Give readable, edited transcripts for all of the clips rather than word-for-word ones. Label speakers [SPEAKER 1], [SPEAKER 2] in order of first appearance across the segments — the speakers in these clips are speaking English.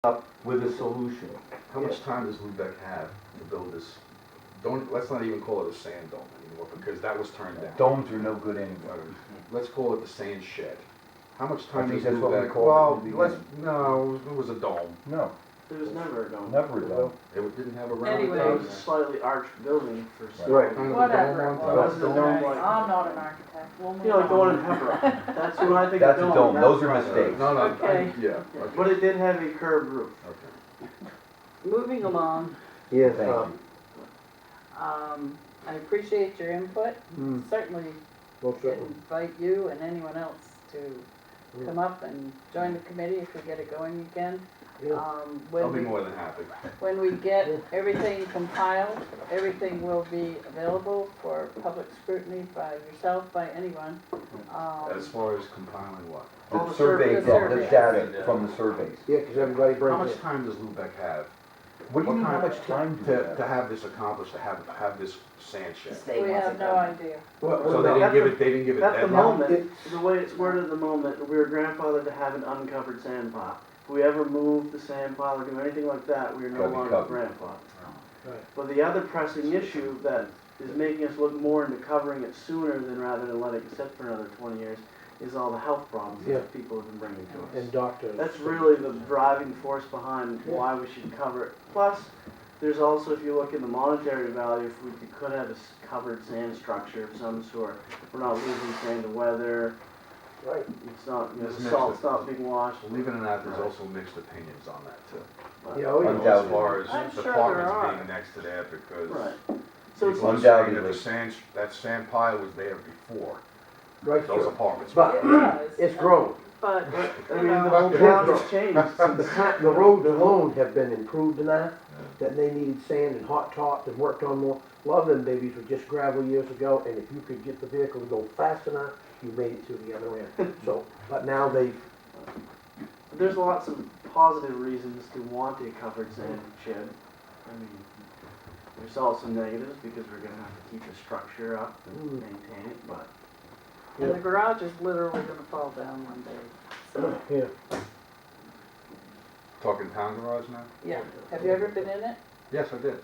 [SPEAKER 1] up with a solution.
[SPEAKER 2] How much time does Lubec have to build this? Let's not even call it a sand dome anymore, because that was turned down.
[SPEAKER 1] Domes are no good anyway.
[SPEAKER 2] Let's call it the sand shed. How much time
[SPEAKER 1] think
[SPEAKER 2] does
[SPEAKER 1] that's what we
[SPEAKER 2] Lubec?
[SPEAKER 1] called it in the
[SPEAKER 2] Well, no, it was a dome.
[SPEAKER 1] No,
[SPEAKER 3] There was never a dome.
[SPEAKER 1] never a dome.
[SPEAKER 2] It didn't have a round
[SPEAKER 4] Anyway.
[SPEAKER 3] It
[SPEAKER 2] dome.
[SPEAKER 3] was a slightly arched building for
[SPEAKER 5] Right.
[SPEAKER 2] Kind of a
[SPEAKER 4] Whatever
[SPEAKER 2] dome
[SPEAKER 4] it
[SPEAKER 2] on top.
[SPEAKER 4] was.
[SPEAKER 3] That's the dome
[SPEAKER 4] Okay,
[SPEAKER 3] like-
[SPEAKER 4] I'm not an architect. We'll move
[SPEAKER 3] You know, like the one in
[SPEAKER 4] on.
[SPEAKER 3] Hebron. That's what I think
[SPEAKER 1] That's a
[SPEAKER 3] a dome.
[SPEAKER 1] dome.
[SPEAKER 3] That's
[SPEAKER 1] Those are
[SPEAKER 3] why-
[SPEAKER 1] mistakes.
[SPEAKER 2] No,
[SPEAKER 4] Okay.
[SPEAKER 2] yeah.
[SPEAKER 3] But it did have a curved roof.
[SPEAKER 2] Okay.
[SPEAKER 4] Moving along,
[SPEAKER 5] Yes,
[SPEAKER 1] Thank you.
[SPEAKER 4] I appreciate your input.
[SPEAKER 5] Mm.
[SPEAKER 4] Certainly
[SPEAKER 5] most certainly.
[SPEAKER 4] invite you and anyone else to come up and join the committee. If we get it going again.
[SPEAKER 5] Yeah.
[SPEAKER 2] I'll be more than happy.
[SPEAKER 4] When we get everything compiled, everything will be available for public scrutiny by yourself, by anyone.
[SPEAKER 2] As far as compiling what?
[SPEAKER 3] All
[SPEAKER 1] The
[SPEAKER 3] the
[SPEAKER 1] survey,
[SPEAKER 4] surveys.
[SPEAKER 1] the data from the surveys.
[SPEAKER 5] Yeah, because everybody
[SPEAKER 2] How
[SPEAKER 5] brings
[SPEAKER 2] much
[SPEAKER 5] it.
[SPEAKER 2] time does Lubec have?
[SPEAKER 1] What do you mean, how
[SPEAKER 2] kind-
[SPEAKER 1] much time do you
[SPEAKER 2] To
[SPEAKER 1] have?
[SPEAKER 2] have this accomplished, to have this sand shed?
[SPEAKER 4] We have no idea.
[SPEAKER 2] So they didn't give it, they didn't give it
[SPEAKER 3] At the
[SPEAKER 2] deadline?
[SPEAKER 3] moment, the way it's worded at the moment, we were grandfathered to have an uncovered sand pile. If we ever move the sand pile or do anything like that, we are no
[SPEAKER 1] Gotta be
[SPEAKER 3] longer
[SPEAKER 1] covered.
[SPEAKER 3] grandfathered.
[SPEAKER 5] Right.
[SPEAKER 3] But the other pressing issue that is making us look more into covering it sooner than rather than letting it sit for another 20 years is all the health problems
[SPEAKER 5] Yeah.
[SPEAKER 3] that people have been bringing to us.
[SPEAKER 5] And doctors.
[SPEAKER 3] That's really the driving force behind why we should cover it. Plus, there's also, if you look in the monetary value, if we could have a covered sand structure of some sort, we're not losing sand to weather,
[SPEAKER 5] Right.
[SPEAKER 3] it's not, you know,
[SPEAKER 2] There's
[SPEAKER 3] the
[SPEAKER 2] mixed-
[SPEAKER 3] salt's not being washed.
[SPEAKER 2] Believe it or not, there's also mixed opinions on that too.
[SPEAKER 5] Yeah, oh, yeah.
[SPEAKER 1] Undoubtedly.
[SPEAKER 2] As far as
[SPEAKER 4] I'm
[SPEAKER 2] the
[SPEAKER 4] sure
[SPEAKER 2] apartments
[SPEAKER 4] there are.
[SPEAKER 2] being next to that, because
[SPEAKER 3] Right. So it's,
[SPEAKER 2] people are saying that
[SPEAKER 1] Undoubtedly.
[SPEAKER 2] the sand, that sand pile was there before,
[SPEAKER 5] Right,
[SPEAKER 2] those
[SPEAKER 5] sure.
[SPEAKER 2] apartments.
[SPEAKER 5] But
[SPEAKER 4] It was.
[SPEAKER 5] it's grown.
[SPEAKER 4] But,
[SPEAKER 3] I
[SPEAKER 4] you
[SPEAKER 3] mean, the
[SPEAKER 4] know,
[SPEAKER 3] whole town has changed
[SPEAKER 5] The
[SPEAKER 3] since.
[SPEAKER 5] the roads alone have been improved enough that they needed sand and hot topped and worked on more. A lot of them babies were just gravel years ago, and if you could get the vehicle to go fast enough, you made it to the other end. So, but now they've,
[SPEAKER 3] There's lots of positive reasons to want a covered sand shed. I mean, there's also negatives because we're gonna have to keep the structure up and maintain it, but.
[SPEAKER 4] and the garage is literally gonna fall down one day. So,
[SPEAKER 5] yeah,
[SPEAKER 2] Talking town garage now?
[SPEAKER 4] yeah. Have you ever been in it?
[SPEAKER 2] Yes, I did.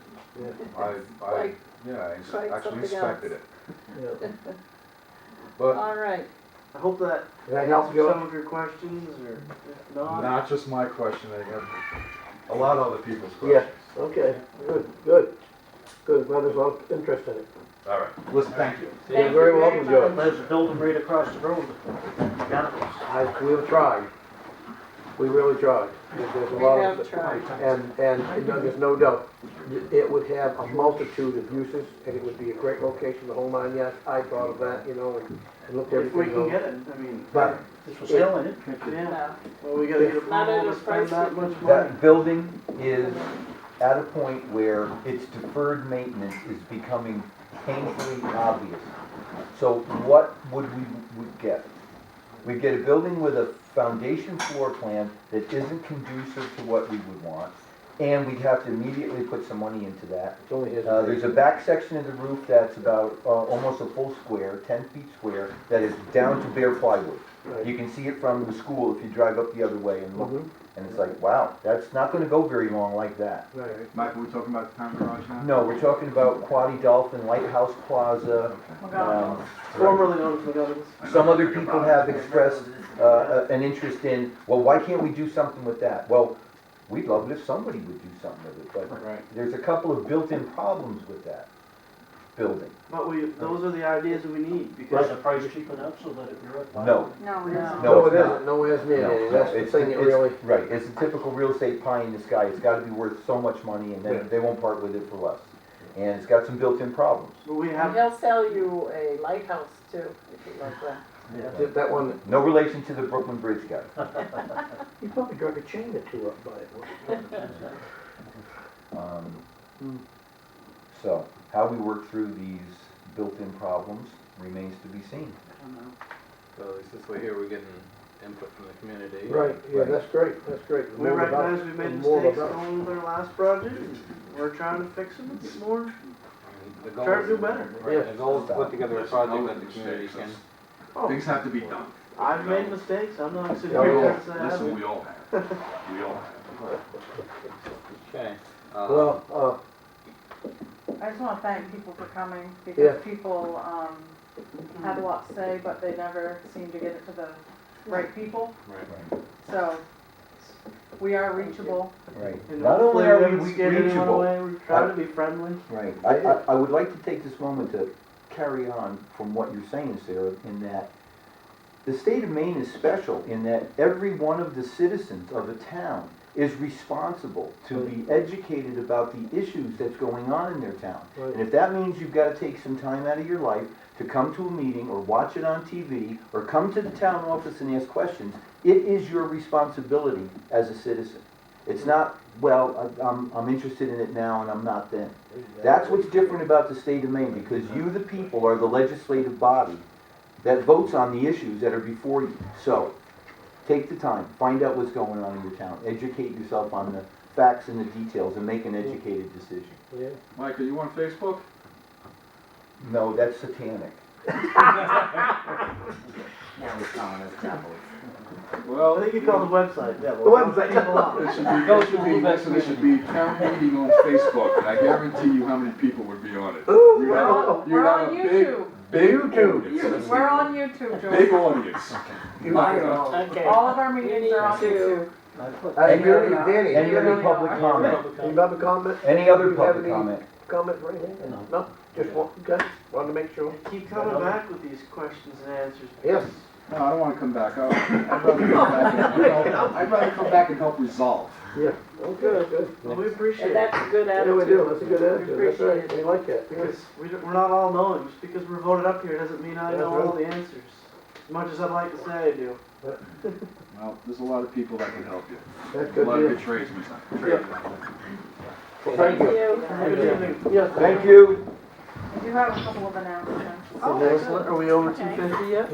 [SPEAKER 5] yeah,
[SPEAKER 4] Like-
[SPEAKER 2] I
[SPEAKER 4] like
[SPEAKER 2] actually
[SPEAKER 4] something
[SPEAKER 2] inspected
[SPEAKER 4] else.
[SPEAKER 2] it.
[SPEAKER 5] yeah.
[SPEAKER 2] But
[SPEAKER 4] All right.
[SPEAKER 3] I hope that
[SPEAKER 5] Does that help,
[SPEAKER 3] answers
[SPEAKER 5] George?
[SPEAKER 3] some of your questions, or if not.
[SPEAKER 2] not just my question, I have a lot of other people's
[SPEAKER 5] Yeah,
[SPEAKER 2] questions.
[SPEAKER 5] okay, good, good. Good, well, there's a lot of interest in it.
[SPEAKER 2] All right, listen, thank you.
[SPEAKER 4] Thank
[SPEAKER 5] You're very
[SPEAKER 4] you
[SPEAKER 5] welcome,
[SPEAKER 4] very
[SPEAKER 5] George.
[SPEAKER 4] much.
[SPEAKER 6] There's a building right across the road.
[SPEAKER 5] We've tried. We really tried. There's a
[SPEAKER 4] We
[SPEAKER 5] lot
[SPEAKER 4] have
[SPEAKER 5] of,
[SPEAKER 4] tried.
[SPEAKER 5] and there's no doubt, it would have a multitude of uses, and it would be a great location, the whole nine yards. I thought of that, you know, and looked
[SPEAKER 3] If we
[SPEAKER 5] everything
[SPEAKER 3] can
[SPEAKER 5] over.
[SPEAKER 3] get it, I mean.
[SPEAKER 5] But
[SPEAKER 6] This was sale in it.
[SPEAKER 3] Yeah,
[SPEAKER 4] No.
[SPEAKER 3] well, we gotta get
[SPEAKER 4] Not at
[SPEAKER 3] approval
[SPEAKER 4] a
[SPEAKER 3] to spend
[SPEAKER 4] price
[SPEAKER 3] that
[SPEAKER 4] you
[SPEAKER 3] much
[SPEAKER 4] can-
[SPEAKER 3] money.
[SPEAKER 1] That building is at a point where its deferred maintenance is becoming painfully obvious. So what would get? We'd get a building with a foundation floor plan that isn't conducive to what we would want, and we'd have to immediately put some money into that.
[SPEAKER 5] It's only his.
[SPEAKER 1] There's a back section of the roof that's about almost a full square, 10 feet square, that is down to bare plywood.
[SPEAKER 5] Right.
[SPEAKER 1] You can see it from the school if you drive up the other way and look,
[SPEAKER 5] Mhm.
[SPEAKER 1] and it's like, wow, that's not gonna go very long like that.
[SPEAKER 5] Right.
[SPEAKER 2] Mike, are we talking about the town garage now?
[SPEAKER 1] No, we're talking about Quaddy Dolphin, Lighthouse Plaza.
[SPEAKER 3] Formerly known as McGovern's.
[SPEAKER 1] Some other people have expressed an interest in, well, why can't we do something with that? Well, we'd love it if somebody would do something with it, but
[SPEAKER 2] Right.
[SPEAKER 1] there's a couple of built-in problems with that building.
[SPEAKER 3] But those are the ideas that we need,
[SPEAKER 6] Was
[SPEAKER 3] because
[SPEAKER 6] the price cheap enough so that it worked?
[SPEAKER 1] No.
[SPEAKER 4] No,
[SPEAKER 1] No,
[SPEAKER 5] No, it
[SPEAKER 1] it's not.
[SPEAKER 5] isn't, nowhere near
[SPEAKER 1] No,
[SPEAKER 5] it.
[SPEAKER 1] no,
[SPEAKER 5] That's the
[SPEAKER 1] it's-
[SPEAKER 5] thing that
[SPEAKER 1] it's-
[SPEAKER 5] really,
[SPEAKER 1] Right, it's a typical real estate pie in the sky, it's gotta be worth so much money and
[SPEAKER 5] Yeah.
[SPEAKER 1] then they won't part with it for less. And it's got some built-in problems.
[SPEAKER 3] we
[SPEAKER 4] And
[SPEAKER 3] have,
[SPEAKER 4] he'll sell you a lighthouse too, if you like that.
[SPEAKER 5] that one,
[SPEAKER 1] No relation to the Brooklyn Bridge guy.
[SPEAKER 5] you probably drug a chain or two up by it.
[SPEAKER 1] So, how we work through these built-in problems remains to be seen.
[SPEAKER 4] I don't know.
[SPEAKER 7] So at least this way here we're getting input from the community.
[SPEAKER 5] Right, yeah,
[SPEAKER 1] Right.
[SPEAKER 5] that's great, that's great. The
[SPEAKER 3] we
[SPEAKER 5] more the better.
[SPEAKER 3] recognize we made
[SPEAKER 5] The more the
[SPEAKER 3] mistakes
[SPEAKER 5] better.
[SPEAKER 3] on our last project, and we're trying to fix them, it's more,
[SPEAKER 7] And the goal
[SPEAKER 3] try to
[SPEAKER 7] is-
[SPEAKER 3] do better.
[SPEAKER 7] Right,
[SPEAKER 5] Yeah.
[SPEAKER 7] the goal is to put together a project that the community can.
[SPEAKER 3] Oh,
[SPEAKER 2] Things have to be done.
[SPEAKER 3] I've made mistakes, I'm not sitting
[SPEAKER 5] Yeah,
[SPEAKER 3] here
[SPEAKER 5] yeah.
[SPEAKER 3] trying to say I
[SPEAKER 2] Listen,
[SPEAKER 3] haven't.
[SPEAKER 2] we all have. We all have.
[SPEAKER 7] Okay.
[SPEAKER 5] Well,
[SPEAKER 4] I just wanna thank people for coming,
[SPEAKER 5] Yeah.
[SPEAKER 4] because people, had a lot to say, but they never seem to get it to the right people,
[SPEAKER 7] Right.
[SPEAKER 4] so we are reachable.
[SPEAKER 1] Right.
[SPEAKER 3] And
[SPEAKER 1] Not
[SPEAKER 3] hopefully
[SPEAKER 1] only are we
[SPEAKER 3] haven't scared anyone
[SPEAKER 1] reachable,
[SPEAKER 3] away, we try to be friendly.
[SPEAKER 1] right, I would like to take this moment to carry on from what you're saying, Sarah, in that the state of Maine is special in that every one of the citizens of a town is responsible to be educated about the issues that's going on in their town.
[SPEAKER 5] Right.
[SPEAKER 1] And if that means you've gotta take some time out of your life to come to a meeting or watch it on TV or come to the town office and ask questions, it is your responsibility as a citizen. It's not, well, I'm interested in it now and I'm not then. That's what's different about the state of Maine, because you, the people, are the legislative body that votes on the issues that are before you. So, take the time, find out what's going on in your town, educate yourself on the facts and the details, and make an educated decision.
[SPEAKER 5] yeah.
[SPEAKER 2] Mike, are you on Facebook?
[SPEAKER 1] No, that's satanic.
[SPEAKER 2] Well,
[SPEAKER 3] I think you call the website, yeah.
[SPEAKER 5] The website.
[SPEAKER 2] it should be, listen, it should be town meeting on Facebook, and I guarantee you how many people would be on it.
[SPEAKER 5] Ooh,
[SPEAKER 2] You'd
[SPEAKER 4] We're
[SPEAKER 2] have a-
[SPEAKER 4] on,
[SPEAKER 2] you'd
[SPEAKER 4] we're
[SPEAKER 2] have
[SPEAKER 4] on
[SPEAKER 2] a big,
[SPEAKER 4] YouTube.
[SPEAKER 2] big
[SPEAKER 5] YouTube.
[SPEAKER 2] audience.
[SPEAKER 4] We're on YouTube,
[SPEAKER 2] Big
[SPEAKER 4] Joel.
[SPEAKER 2] audience.
[SPEAKER 6] Okay.
[SPEAKER 4] All of our meetings are on YouTube.
[SPEAKER 5] Any other,
[SPEAKER 1] Any
[SPEAKER 5] Danny,
[SPEAKER 1] other public comment?
[SPEAKER 5] any other comment?
[SPEAKER 1] Any other
[SPEAKER 5] You have
[SPEAKER 1] public
[SPEAKER 5] any
[SPEAKER 1] comment?
[SPEAKER 5] Comment or anything? No, just wanted to make sure.
[SPEAKER 3] Keep coming back with these questions and answers.
[SPEAKER 5] Yes.
[SPEAKER 2] No, I don't wanna come back. I'd rather come back and help, I'd rather come back and help resolve.
[SPEAKER 5] Yeah, okay, good.
[SPEAKER 3] Well, we appreciate
[SPEAKER 4] And
[SPEAKER 3] it,
[SPEAKER 4] that's a good
[SPEAKER 5] Yeah, we
[SPEAKER 4] attitude.
[SPEAKER 5] do, that's a good attitude, that's
[SPEAKER 4] appreciate
[SPEAKER 5] right,
[SPEAKER 4] it.
[SPEAKER 5] we like that.
[SPEAKER 3] because we're not all knowing. Just because we're voted up here doesn't mean I
[SPEAKER 5] That's
[SPEAKER 3] know
[SPEAKER 5] right.
[SPEAKER 3] all the answers. As much as I'd like to say I do.
[SPEAKER 2] Well, there's a lot of people that can help you.
[SPEAKER 5] That's
[SPEAKER 2] A
[SPEAKER 5] good,
[SPEAKER 2] lot of
[SPEAKER 5] yeah.
[SPEAKER 2] good tradesmen.
[SPEAKER 5] Well, thank you.
[SPEAKER 3] Have a good evening.
[SPEAKER 5] Yes.
[SPEAKER 1] Thank you.
[SPEAKER 4] I do have a couple of announcements.
[SPEAKER 3] Oh, excellent. Are we over 250 yet?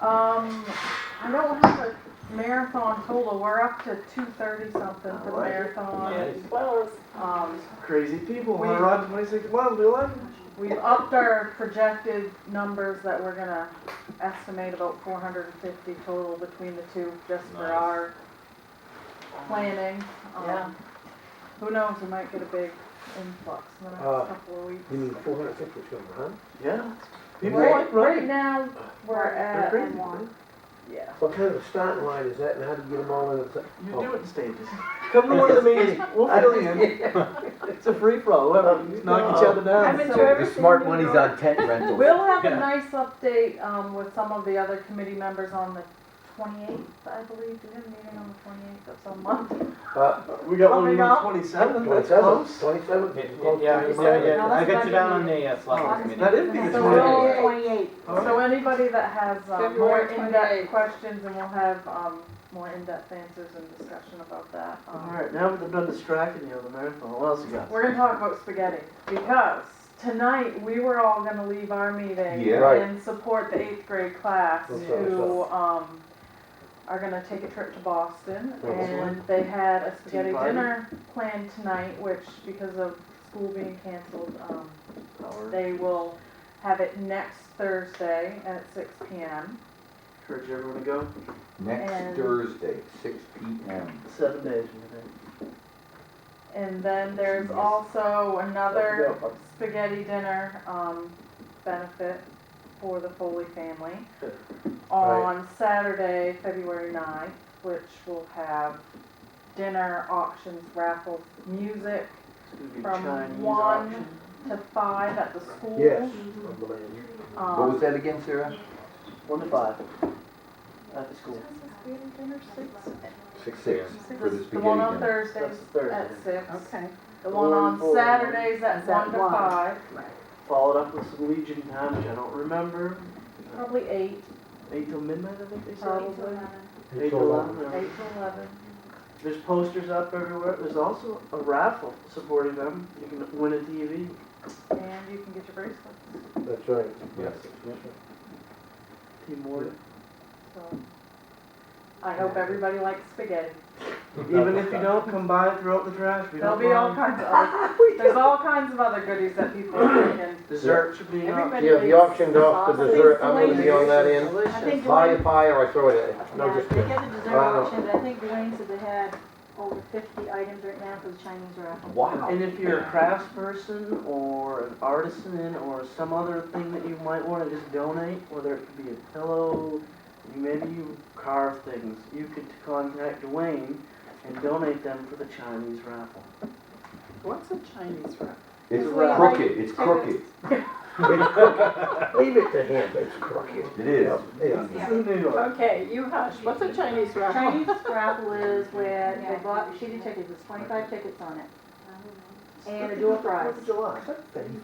[SPEAKER 4] I don't have a marathon total, we're up to 230 something for the
[SPEAKER 3] Alright.
[SPEAKER 4] marathon.
[SPEAKER 6] Nice.
[SPEAKER 4] As well as,
[SPEAKER 3] Crazy people
[SPEAKER 4] We-
[SPEAKER 3] want to run 26 miles, we like it.
[SPEAKER 4] we've upped our projected numbers that we're gonna estimate about 450 total between the two, just for
[SPEAKER 7] Nice.
[SPEAKER 4] our planning.
[SPEAKER 3] Yeah.
[SPEAKER 4] Who knows, we might get a big influx in the next couple of weeks.
[SPEAKER 5] You mean 450 is coming, huh?
[SPEAKER 3] Yeah. People
[SPEAKER 4] Right,
[SPEAKER 3] like
[SPEAKER 4] right
[SPEAKER 3] running.
[SPEAKER 4] now, we're
[SPEAKER 3] They're
[SPEAKER 4] at,
[SPEAKER 3] crazy.
[SPEAKER 4] yeah.
[SPEAKER 5] What kind of a starting line is that and how do you get them all in?
[SPEAKER 3] You do it in stages. Come to one of the meetings, we'll fill you in. It's a free for all, whoever, knock each other down.
[SPEAKER 4] I'm into
[SPEAKER 1] The
[SPEAKER 4] everything.
[SPEAKER 1] smart money's on tent rentals.
[SPEAKER 4] We'll have a nice update, with some of the other committee members on the 28th, I believe. Do we have a meeting on the 28th of some month?
[SPEAKER 3] We got one
[SPEAKER 4] Coming
[SPEAKER 3] on
[SPEAKER 4] up.
[SPEAKER 3] 27th, that's
[SPEAKER 5] 27,
[SPEAKER 3] close.
[SPEAKER 5] 27.
[SPEAKER 4] No,
[SPEAKER 6] I
[SPEAKER 4] that's
[SPEAKER 6] got you down on
[SPEAKER 4] budget
[SPEAKER 6] the select committee.
[SPEAKER 3] That is the
[SPEAKER 4] So
[SPEAKER 3] 28th.
[SPEAKER 4] 28th. So anybody that has, more
[SPEAKER 8] February
[SPEAKER 4] in-depth
[SPEAKER 8] 28th.
[SPEAKER 4] questions, and we'll have, more in-depth answers and discussion about that.
[SPEAKER 3] Alright, now that they've done distracting you on the marathon, what else you got?
[SPEAKER 4] We're gonna talk about spaghetti, because tonight, we were all gonna leave our meeting
[SPEAKER 1] Yeah.
[SPEAKER 5] Right.
[SPEAKER 4] and support the 8th grade class
[SPEAKER 5] That's
[SPEAKER 4] who, are gonna take a trip to Boston,
[SPEAKER 5] Excellent.
[SPEAKER 4] and they had a spaghetti
[SPEAKER 3] Tea party?
[SPEAKER 4] dinner planned tonight, which, because of school being canceled, they will have it next Thursday at 6 p.m.
[SPEAKER 3] Encourage everyone to go,
[SPEAKER 1] Next
[SPEAKER 4] And-
[SPEAKER 1] Thursday, 6 p.m.
[SPEAKER 3] 7 days from today.
[SPEAKER 4] And then there's also another spaghetti dinner, benefit for the Foley family on Saturday, February 9th, which will have dinner, auctions, raffles, music
[SPEAKER 3] It's gonna be
[SPEAKER 4] From
[SPEAKER 3] Chinese
[SPEAKER 4] 1
[SPEAKER 3] auction.
[SPEAKER 4] to 5 at the school.
[SPEAKER 5] Yes.
[SPEAKER 1] What was that again, Sarah?
[SPEAKER 3] 1 to 5. At the school.
[SPEAKER 4] Dinner 6?
[SPEAKER 1] 6 for the
[SPEAKER 4] The
[SPEAKER 1] spaghetti
[SPEAKER 4] one on
[SPEAKER 1] dinner.
[SPEAKER 4] Thursdays
[SPEAKER 3] That's Thursday.
[SPEAKER 4] at 6.
[SPEAKER 8] Okay.
[SPEAKER 4] The one on Saturdays at
[SPEAKER 8] Is that
[SPEAKER 4] 1 to
[SPEAKER 8] one?
[SPEAKER 4] 5.
[SPEAKER 3] Followed up with some Legion time, which I don't remember.
[SPEAKER 4] Probably 8,
[SPEAKER 3] 8 till midnight, I think they said.
[SPEAKER 4] probably.
[SPEAKER 3] 8 to 11.
[SPEAKER 4] 8 to 11.
[SPEAKER 3] There's posters up everywhere. There's also a raffle supporting them. You can win a TV.
[SPEAKER 4] And you can get your bracelets.
[SPEAKER 5] That's right.
[SPEAKER 1] Yes.
[SPEAKER 3] Team Ward.
[SPEAKER 4] So I hope everybody likes spaghetti.
[SPEAKER 3] Even if you don't, come by, throw out the trash. We
[SPEAKER 4] There'll
[SPEAKER 3] don't
[SPEAKER 4] be all
[SPEAKER 3] mind.
[SPEAKER 4] kinds of other, there's all kinds of other goodies that people are taking.
[SPEAKER 3] Dessert should be up.
[SPEAKER 4] Everybody
[SPEAKER 5] Yeah, the
[SPEAKER 4] makes
[SPEAKER 5] auctioned off the
[SPEAKER 4] sausage,
[SPEAKER 5] dessert, I'm gonna be on that end.
[SPEAKER 8] I think
[SPEAKER 5] Buy
[SPEAKER 8] Dwayne,
[SPEAKER 5] a pie or I throw it at you. No,
[SPEAKER 8] yeah,
[SPEAKER 5] just
[SPEAKER 8] they
[SPEAKER 5] kidding.
[SPEAKER 8] get the dessert
[SPEAKER 5] I know.
[SPEAKER 8] option, but I think Dwayne said they had
[SPEAKER 6] over 50 items right now for the Chinese raffle.
[SPEAKER 1] Wow.
[SPEAKER 3] And if you're a craftsperson or an artisan or some other thing that you might wanna just donate, whether it could be a pillow, maybe you carve things, you could contact Dwayne and donate them for the Chinese raffle.
[SPEAKER 4] What's a Chinese wrap?
[SPEAKER 1] It's
[SPEAKER 3] We like
[SPEAKER 1] crooked, it's crooked.
[SPEAKER 5] It's crooked. Leave it to him, it's crooked.
[SPEAKER 1] It is.
[SPEAKER 5] Yeah.
[SPEAKER 3] This is New York.
[SPEAKER 4] Okay, you hush. What's a Chinese wrap?
[SPEAKER 6] Chinese raffle is where they bought a sheet of tickets, there's 25 tickets on it, and a door prize.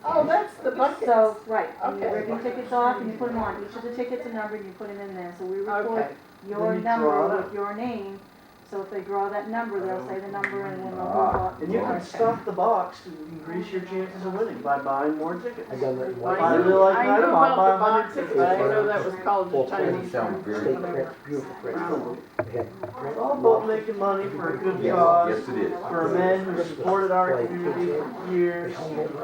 [SPEAKER 4] Oh, that's the bucket.
[SPEAKER 6] So, right, and you
[SPEAKER 4] Okay.
[SPEAKER 6] rip your tickets off and you put them on, each of the tickets are numbered, you put them in there, so we record
[SPEAKER 4] Okay.
[SPEAKER 6] your
[SPEAKER 3] Then you draw
[SPEAKER 6] number
[SPEAKER 3] it.
[SPEAKER 6] with your name, so if they draw that number, they'll say the number and then they'll move
[SPEAKER 1] Ah.
[SPEAKER 6] up.
[SPEAKER 3] And you can stuff the box to increase your chances of winning by buying more tickets.
[SPEAKER 5] I done that in
[SPEAKER 3] I
[SPEAKER 5] White.
[SPEAKER 3] really like
[SPEAKER 4] I
[SPEAKER 3] that,
[SPEAKER 4] knew
[SPEAKER 3] I'll buy
[SPEAKER 4] about the
[SPEAKER 3] 100
[SPEAKER 4] boxes,
[SPEAKER 3] tickets.
[SPEAKER 4] but I didn't know that was called
[SPEAKER 5] Well,
[SPEAKER 4] the
[SPEAKER 1] Doesn't
[SPEAKER 4] Chinese
[SPEAKER 1] sound
[SPEAKER 4] wrap.
[SPEAKER 1] very,
[SPEAKER 5] State print, beautiful print. They had
[SPEAKER 3] It's all about making money for a good
[SPEAKER 1] yes,
[SPEAKER 3] cause,
[SPEAKER 1] yes it is.
[SPEAKER 3] for a man who supported our community for years,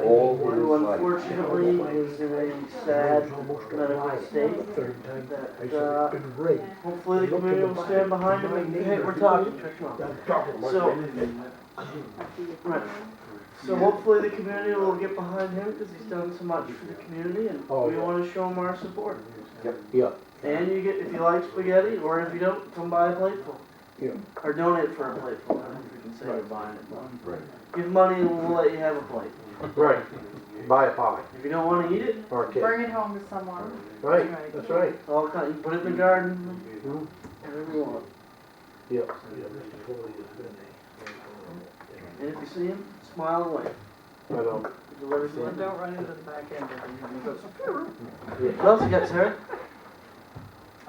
[SPEAKER 1] All
[SPEAKER 3] who
[SPEAKER 1] his life.
[SPEAKER 3] unfortunately is in a sad medical state. That, hopefully the community will stand behind him and, hey, we're talking, Trish, Mom. So, right. So hopefully the community will get behind him because he's done so much for the community and
[SPEAKER 5] Oh,
[SPEAKER 3] we
[SPEAKER 5] yeah.
[SPEAKER 3] want to show him our support.
[SPEAKER 5] Yeah,
[SPEAKER 3] And you get, if you like spaghetti, or if you don't, come buy a plateful.
[SPEAKER 5] yeah.
[SPEAKER 3] Or donate for a plateful, I don't know if you can say you're buying it, but
[SPEAKER 1] Right.
[SPEAKER 3] give money and we'll let you have a plate.
[SPEAKER 5] Right. Buy a pie
[SPEAKER 3] If you don't want to eat it,
[SPEAKER 5] or a cake.
[SPEAKER 4] Bring it home to someone.
[SPEAKER 5] Right, that's right.
[SPEAKER 3] all kind, you can put it in the garden,
[SPEAKER 5] Mhm.
[SPEAKER 3] whatever you want.
[SPEAKER 5] Yeah. Yeah, Mr. Foley has been
[SPEAKER 3] And if you see him, smile and wave.
[SPEAKER 5] I don't.
[SPEAKER 3] He delivers
[SPEAKER 4] And
[SPEAKER 3] it.
[SPEAKER 4] don't run into the back end of it.
[SPEAKER 5] Yeah.
[SPEAKER 3] What else you got, Sarah?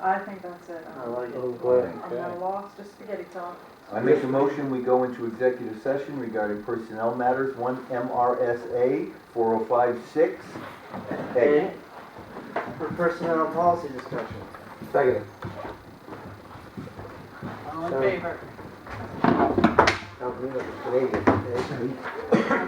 [SPEAKER 4] I think that's it.
[SPEAKER 3] I like it.
[SPEAKER 5] I'm glad.
[SPEAKER 4] I'm at a loss to spaghetti talk.
[SPEAKER 1] I make a motion, we go into executive session regarding personnel matters, 1 MRSA 4056.
[SPEAKER 3] A, for personnel policy discussion.
[SPEAKER 5] Second.
[SPEAKER 4] All in favor?
[SPEAKER 5] I'm Canadian.